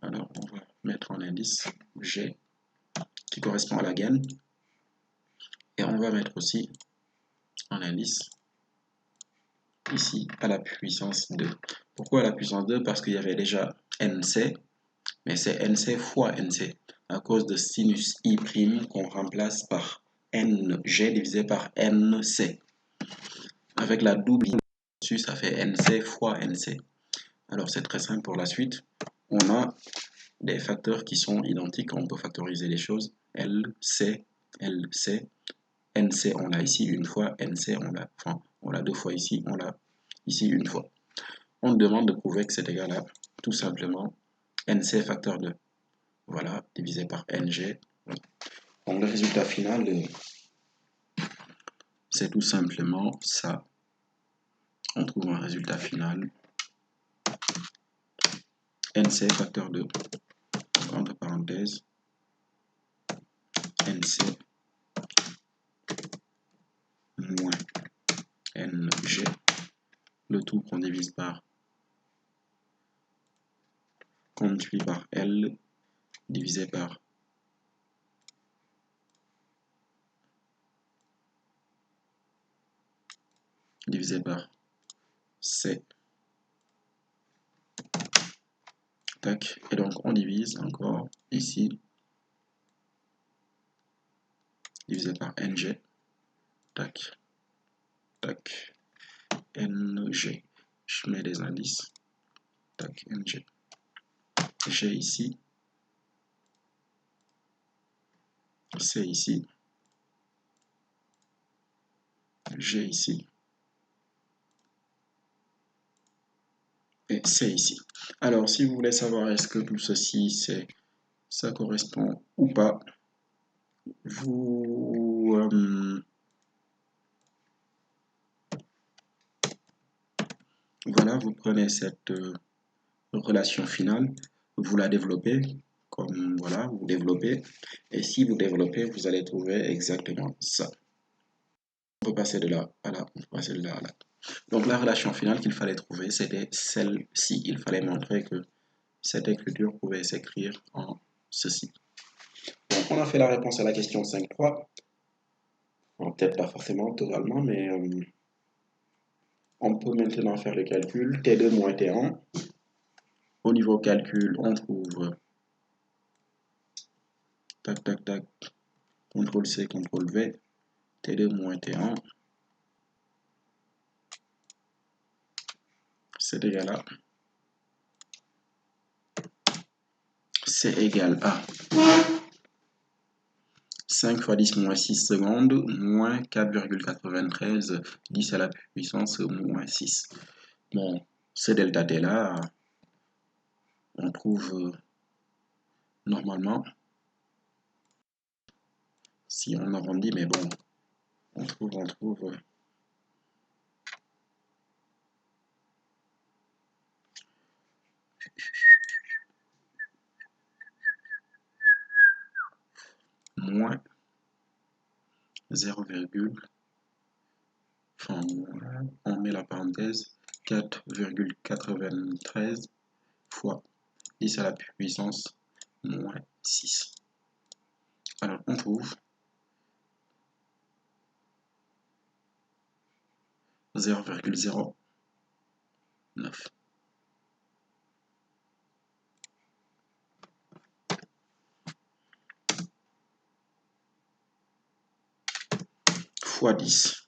Alors, on va mettre en indice G, qui correspond à la gaine. Et on va mettre aussi en indice, ici, à la puissance 2. Pourquoi à la puissance 2? Parce qu'il y avait déjà NC, mais c'est NC fois NC, à cause de sinus I' qu'on remplace par NG divisé par NC. Avec la double dessus, ça fait NC fois NC. Alors c'est très simple pour la suite. On a des facteurs qui sont identiques, on peut factoriser les choses. LC, LC, NC on l'a ici une fois, NC on l'a deux fois ici, on l'a ici une fois. On demande de prouver que c'est égal à tout simplement NC facteur 2. Voilà, divisé par NG. Donc le résultat final, c'est tout simplement ça. On trouve un résultat final. NC facteur 2, entre parenthèses, NC moins NG, le tout qu'on divise par, qu'on multiplie par L, divisé par C. Tac. Et donc on divise encore ici, divisé par NG. Tac. Tac. NG. Je mets des indices. Tac. NG. G ici. C ici. G ici. Et C ici. Alors, si vous voulez savoir est-ce que tout ceci, ça correspond ou pas, voilà, vous prenez cette relation finale, vous la développez, comme voilà, vous développez, et si vous développez, vous allez trouver exactement ça. On peut passer de là à là, on peut passer de là à là. Donc la relation finale qu'il fallait trouver, c'était celle-ci. Il fallait montrer que cette écriture pouvait s'écrire en ceci. Donc on a fait la réponse à la question 5.3. Bon, peut-être pas forcément totalement, mais on peut maintenant faire le calcul. T2 moins T1. Au niveau calcul, on trouve tac, tac, tac, CTRL-C, CTRL-V, T2 moins T1, c'est égal à, c'est égal à 5 fois 10 moins 6 secondes, moins 4,93, 10 à la puissance moins 6. Bon, ce delta T là, on trouve normalement, si on arrondit, mais bon, on trouve moins 0, enfin, on met la parenthèse, 4,93 fois 10 à la puissance moins 6. Alors, on trouve 0,09. Fois 10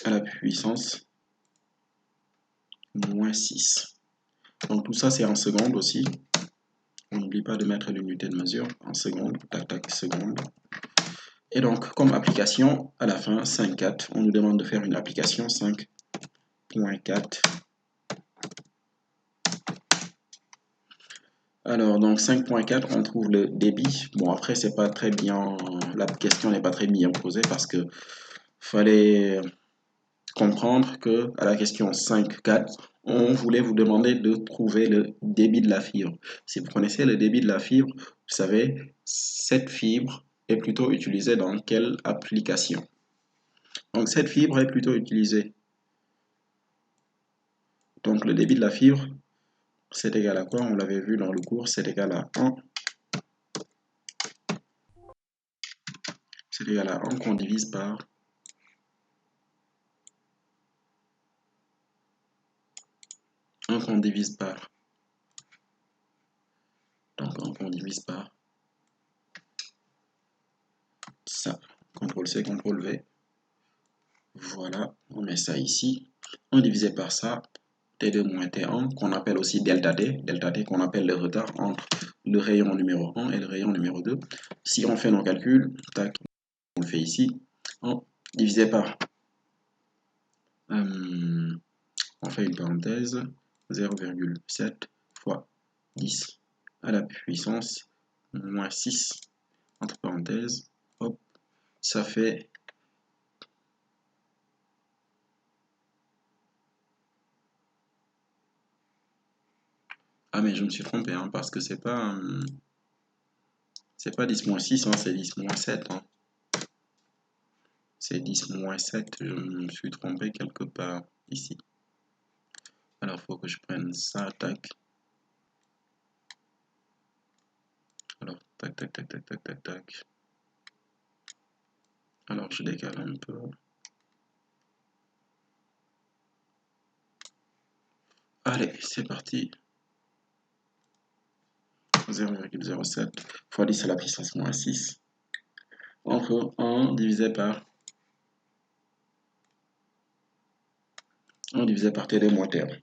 à la puissance moins 6. Donc tout ça c'est en secondes aussi. On n'oublie pas de mettre l'unité de mesure en secondes, tac tac secondes. Et donc comme application, à la fin 5.4, on nous demande de faire une application 5.4. Alors donc 5.4, on trouve le débit. Bon après c'est pas très bien, la question n'est pas très bien posée parce que fallait comprendre que à la question 5.4, on voulait vous demander de trouver le débit de la fibre. Si vous connaissez le débit de la fibre, vous savez, cette fibre est plutôt utilisée dans quelle application? Donc cette fibre est plutôt utilisée. Donc le débit de la fibre, c'est égal à quoi? On l'avait vu dans le cours, c'est égal à 1. C'est égal à 1 qu'on divise par 1 qu'on divise par. Donc 1 qu'on divise par ça. CTRL-C, CTRL-V. Voilà, on met ça ici. 1 divisé par ça, T2 moins T1, qu'on appelle aussi delta T qu'on appelle le retard entre le rayon numéro 1 et le rayon numéro 2. Si on fait nos calculs, tac, on le fait ici, 1 divisé par, on fait une parenthèse, 0,7 fois 10 à la puissance moins 6, entre parenthèses, hop, ça fait ah mais je me suis trompé hein, parce que c'est pas 10 moins 6, hein, c'est 10 moins 7. Hein. C'est 10 moins 7, je me suis trompé quelque part ici. Alors, il faut que je prenne ça, tac. Alors, tac, tac, tac, tac, tac, tac, tac. Alors, je décale un peu. Allez, c'est parti. 0,07 fois 10 à la puissance moins 6. Entre 1 divisé par 1 divisé par T2 moins T1.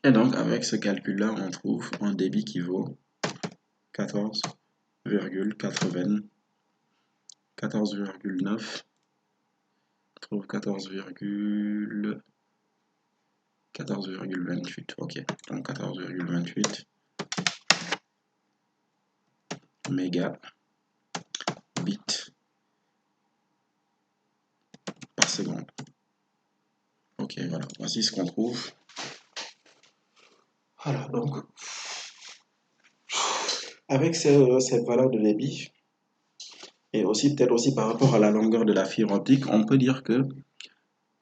Et donc, avec ce calcul-là, on trouve un débit qui vaut 14,9. On trouve 14,28. Ok, donc 14,28 mégabits par seconde. Ok, voilà, voici ce qu'on trouve. Voilà, donc, avec cette valeur de débit, et aussi peut-être aussi par rapport à la longueur de la fibre optique, on peut dire que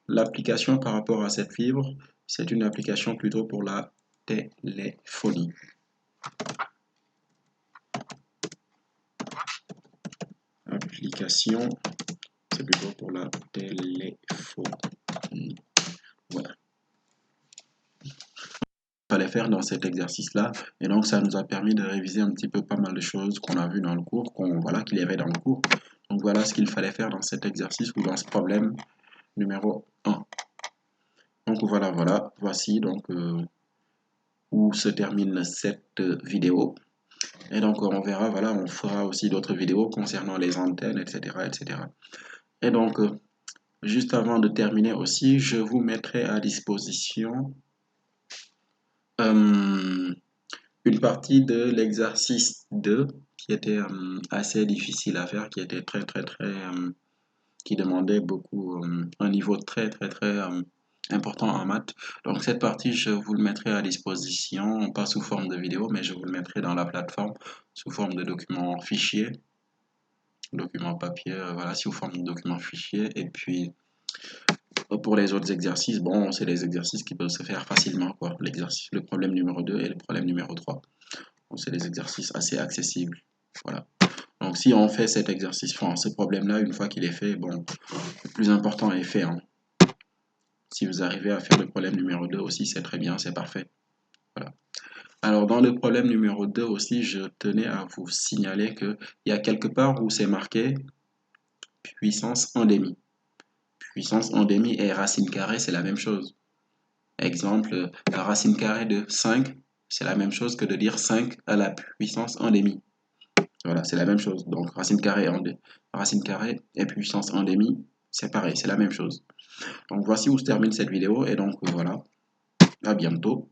l'application par rapport à cette fibre, c'est une application plutôt pour la téléphonie. Application, c'est plutôt pour la téléphonie. Voilà. Fallait faire dans cet exercice-là, et donc ça nous a permis de réviser un petit peu pas mal de choses qu'on a vu dans le cours, voilà, qu'il y avait dans le cours. Donc voilà ce qu'il fallait faire dans cet exercice ou dans ce problème numéro 1. Donc voilà, voici donc où se termine cette vidéo. Et donc on verra, voilà, on fera aussi d'autres vidéos concernant les antennes, etc. etc. Et donc, juste avant de terminer aussi, je vous mettrai à disposition une partie de l'exercice 2 qui était assez difficile à faire, qui était qui demandait beaucoup, un niveau très important en maths. Donc cette partie, je vous le mettrai à disposition, pas sous forme de vidéo, mais je vous le mettrai dans la plateforme sous forme de document fichier, document papier, voilà, sous forme de document fichier. Et puis pour les autres exercices, bon, c'est des exercices qui peuvent se faire facilement, quoi. Le problème numéro 2 et le problème numéro 3. Donc c'est des exercices assez accessibles. Voilà. Donc si on fait cet exercice, enfin, ce problème-là, une fois qu'il est fait, bon, le plus important est fait. Hein. Si vous arrivez à faire le problème numéro 2 aussi, c'est très bien, c'est parfait. Voilà. Alors dans le problème numéro 2 aussi, je tenais à vous signaler qu'il y a quelque part où c'est marqué puissance en demi. Puissance en demi et racine carrée, c'est la même chose. Exemple, la racine carrée de 5, c'est la même chose que de dire 5 à la puissance en demi. Voilà, c'est la même chose. Donc racine carrée et puissance en demi, c'est pareil, c'est la même chose. Donc voici où se termine cette vidéo et donc voilà, à bientôt.